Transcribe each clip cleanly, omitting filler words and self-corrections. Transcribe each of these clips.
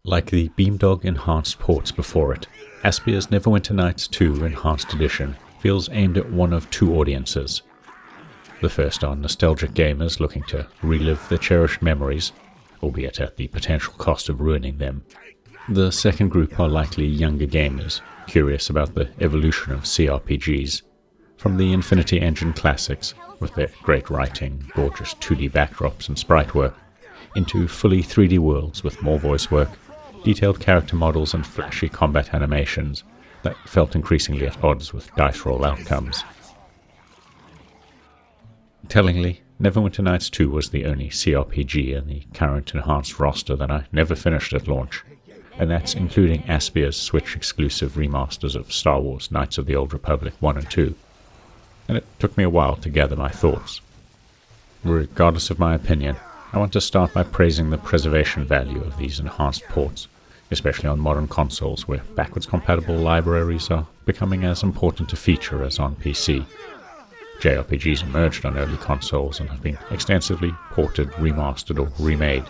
Like the Beamdog enhanced ports before it, Aspyr's Neverwinter Nights 2 Enhanced Edition feels aimed at one of two audiences. The first are nostalgic gamers looking to relive their cherished memories, albeit at the potential cost of ruining them. The second group are likely younger gamers, curious about the evolution of CRPGs, from the Infinity Engine classics, with their great writing, gorgeous 2D backdrops and sprite work, into fully 3D worlds with more voice work, detailed character models and flashy combat animations that felt increasingly at odds with dice roll outcomes. Tellingly, Neverwinter Nights 2 was the only CRPG in the current enhanced roster that I never finished at launch, and that's including Aspyr's Switch-exclusive remasters of Star Wars Knights of the Old Republic 1 and 2, and it took me a while to gather my thoughts. Regardless of my opinion, I want to start by praising the preservation value of these enhanced ports, especially on modern consoles where backwards compatible libraries are becoming as important a feature as on PC. JRPGs emerged on early consoles and have been extensively ported, remastered or remade,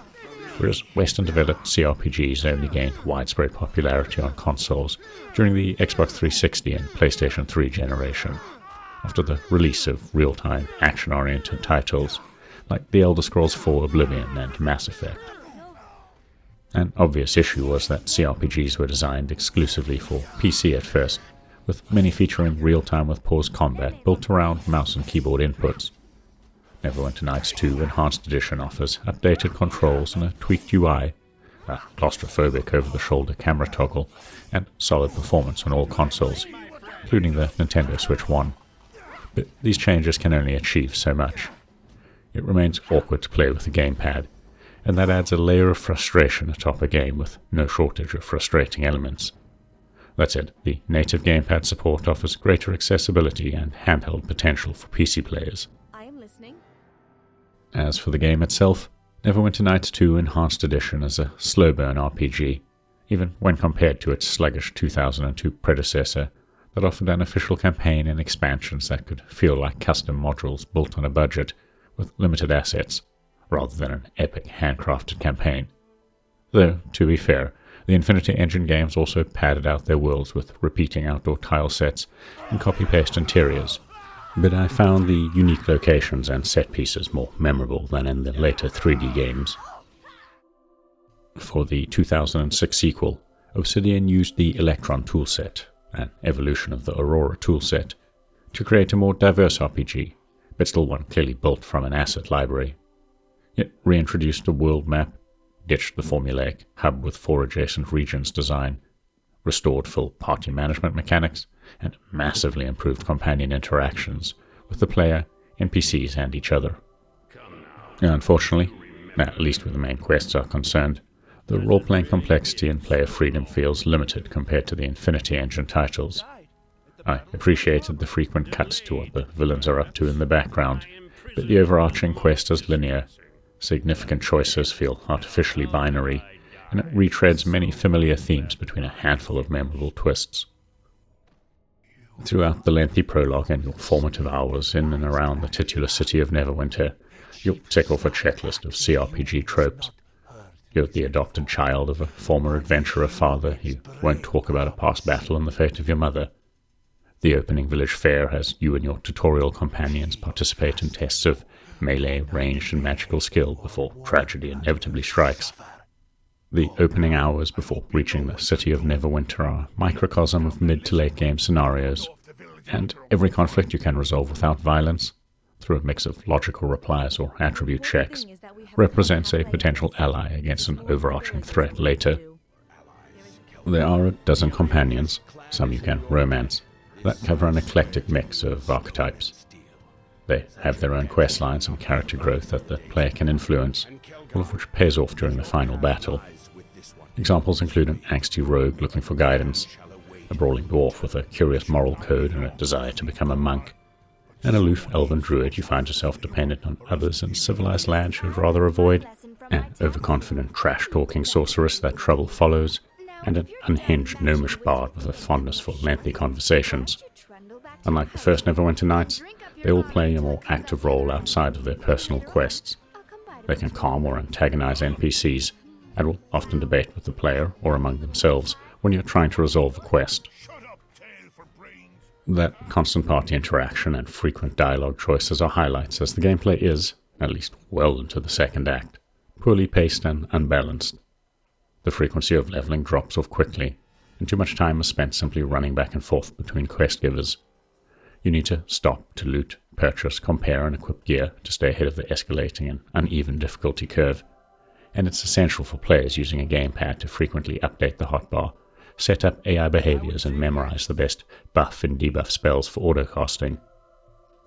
whereas Western-developed CRPGs only gained widespread popularity on consoles during the Xbox 360 and PlayStation 3 generation, after the release of real-time, action-oriented titles like The Elder Scrolls IV Oblivion and Mass Effect. An obvious issue was that CRPGs were designed exclusively for PC at first, with many featuring real-time with pause combat built around mouse and keyboard inputs. Neverwinter Nights 2 Enhanced Edition offers updated controls and a tweaked UI, a claustrophobic over-the-shoulder camera toggle, and solid performance on all consoles, including the Nintendo Switch 1. But these changes can only achieve so much. It remains awkward to play with the gamepad, and that adds a layer of frustration atop a game with no shortage of frustrating elements. That said, the native gamepad support offers greater accessibility and handheld potential for PC players. I am listening. As for the game itself, Neverwinter Nights 2 Enhanced Edition is a slow-burn RPG, even when compared to its sluggish 2002 predecessor that offered an official campaign and expansions that could feel like custom modules built on a budget with limited assets, rather than an epic handcrafted campaign. Though, to be fair, the Infinity Engine games also padded out their worlds with repeating outdoor tile sets and copy-paste interiors, but I found the unique locations and set pieces more memorable than in the later 3D games. For the 2006 sequel, Obsidian used the Electron toolset, an evolution of the Aurora toolset, to create a more diverse RPG, but still one clearly built from an asset library. It reintroduced a world map, ditched the formulaic hub with 4 adjacent regions design, restored full party management mechanics, and massively improved companion interactions with the player, NPCs, and each other. Unfortunately, at least where the main quests are concerned, the role-playing complexity and player freedom feels limited compared to the Infinity Engine titles. I appreciated the frequent cuts to what the villains are up to in the background, but the overarching quest is linear. Significant choices feel artificially binary, and it retreads many familiar themes between a handful of memorable twists. Throughout the lengthy prologue and your formative hours in and around the titular city of Neverwinter, you'll tick off a checklist of CRPG tropes. You're the adopted child of a former adventurer father. You won't talk about a past battle and the fate of your mother. The opening village fair has you and your tutorial companions participate in tests of melee, ranged, and magical skill before tragedy inevitably strikes. The opening hours before reaching the city of Neverwinter are a microcosm of mid to late game scenarios, and every conflict you can resolve without violence, through a mix of logical replies or attribute checks, represents a potential ally against an overarching threat later. There are a dozen companions, some you can romance, that cover an eclectic mix of archetypes. They have their own quest lines and character growth that the player can influence, all of which pays off during the final battle. Examples include an angsty rogue looking for guidance, a brawling dwarf with a curious moral code and a desire to become a monk, an aloof elven druid you find yourself dependent on others in civilized lands you'd rather avoid, an overconfident trash-talking sorceress that trouble follows, and an unhinged gnomish bard with a fondness for lengthy conversations. Unlike the first Neverwinter Nights, they all play a more active role outside of their personal quests. They can calm or antagonize NPCs, and will often debate with the player or among themselves when you're trying to resolve a quest. That constant party interaction and frequent dialogue choices are highlights, as the gameplay is, at least well into the second act, poorly paced and unbalanced. The frequency of leveling drops off quickly, and too much time is spent simply running back and forth between quest givers. You need to stop to loot, purchase, compare and equip gear to stay ahead of the escalating and uneven difficulty curve, and it's essential for players using a gamepad to frequently update the hotbar, set up AI behaviors and memorize the best buff and debuff spells for autocasting.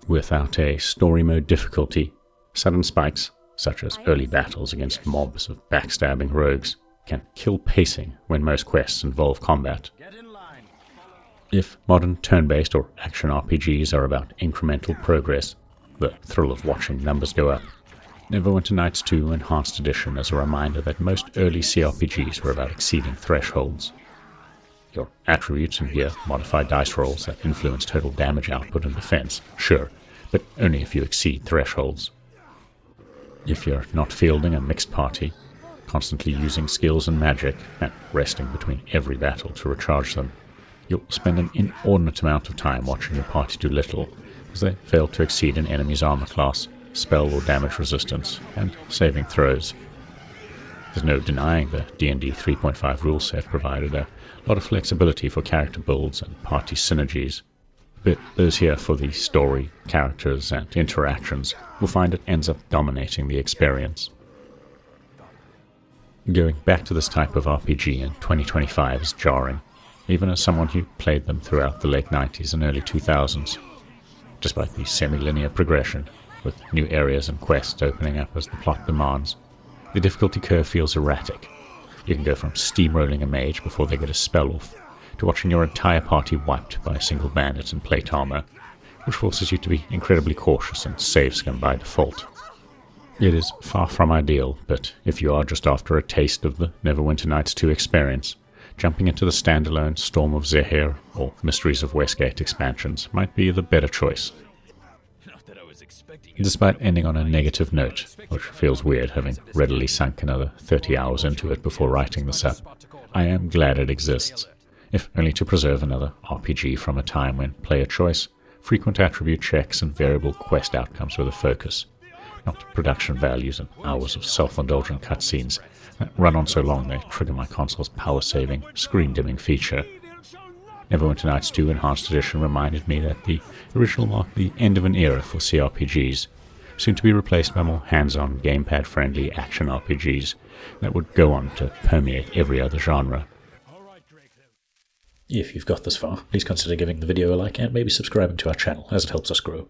Without a story mode difficulty, sudden spikes, such as early battles against mobs of backstabbing rogues, can kill pacing when most quests involve combat. If modern turn-based or action RPGs are about incremental progress, the thrill of watching numbers go up, Neverwinter Nights 2 Enhanced Edition is a reminder that most early CRPGs were about exceeding thresholds. Your attributes and gear modify dice rolls that influence total damage output and defense, sure, but only if you exceed thresholds. If you're not fielding a mixed party, constantly using skills and magic, and resting between every battle to recharge them, you'll spend an inordinate amount of time watching your party do little, as they fail to exceed an enemy's armor class, spell or damage resistance, and saving throws. There's no denying the D&D 3.5 rule set provided a lot of flexibility for character builds and party synergies, but those here for the story, characters, and interactions will find it ends up dominating the experience. Going back to this type of RPG in 2025 is jarring, even as someone who played them throughout the late 90s and early 2000s. Despite the semi-linear progression, with new areas and quests opening up as the plot demands, the difficulty curve feels erratic. You can go from steamrolling a mage before they get a spell off, to watching your entire party wiped by a single bandit in plate armor, which forces you to be incredibly cautious and save scum by default. It is far from ideal, but if you are just after a taste of the Neverwinter Nights 2 experience, jumping into the standalone Storm of Zehir or Mysteries of Westgate expansions might be the better choice. Despite ending on a negative note, which feels weird having readily sunk another 30 hours into it before writing this up, I am glad it exists, if only to preserve another RPG from a time when player choice, frequent attribute checks and variable quest outcomes were the focus, not production values and hours of self-indulgent cutscenes that run on so long they trigger my console's power-saving, screen-dimming feature. Neverwinter Nights 2 Enhanced Edition reminded me that the original marked the end of an era for CRPGs, soon to be replaced by more hands-on, gamepad-friendly action RPGs that would go on to permeate every other genre. If you've got this far, please consider giving the video a like and maybe subscribing to our channel, as it helps us grow.